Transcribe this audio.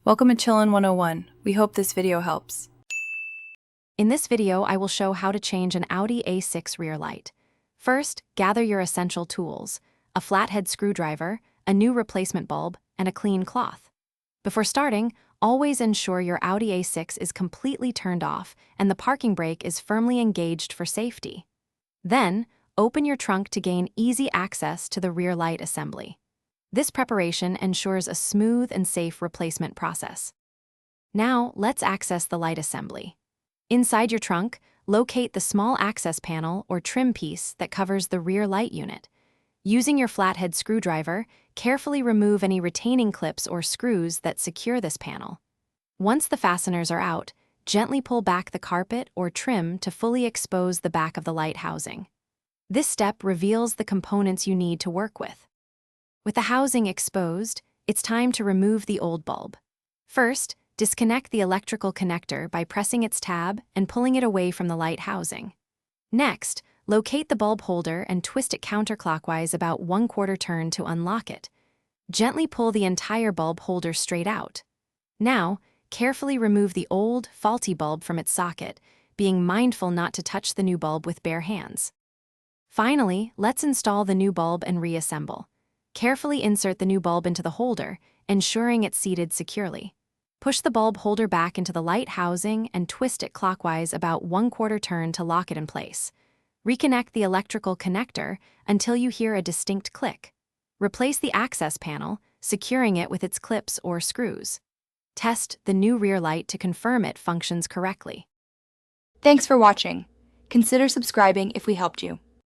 Welcome to Chillin' 101. We hope this video helps. In this video, I will show how to change an Audi A6 rear light. First, gather your essential tools: a flathead screwdriver, a new replacement bulb, and a clean cloth. Before starting, always ensure your Audi A6 is completely turned off and the parking brake is firmly engaged for safety. Then, open your trunk to gain easy access to the rear light assembly. This preparation ensures a smooth and safe replacement process. Now, let's access the light assembly. Inside your trunk, locate the small access panel or trim piece that covers the rear light unit. Using your flathead screwdriver, carefully remove any retaining clips or screws that secure this panel. Once the fasteners are out, gently pull back the carpet or trim to fully expose the back of the light housing. This step reveals the components you need to work with. With the housing exposed, it's time to remove the old bulb. First, disconnect the electrical connector by pressing its tab and pulling it away from the light housing. Next, locate the bulb holder and twist it counterclockwise about 1/4 turn to unlock it. Gently pull the entire bulb holder straight out. Now, carefully remove the old, faulty bulb from its socket, being mindful not to touch the new bulb with bare hands. Finally, let's install the new bulb and reassemble. Carefully insert the new bulb into the holder, ensuring it's seated securely. Push the bulb holder back into the light housing and twist it clockwise about 1/4 turn to lock it in place. Reconnect the electrical connector until you hear a distinct click. Replace the access panel, securing it with its clips or screws. Test the new rear light to confirm it functions correctly. Thanks for watching. Consider subscribing if we helped you.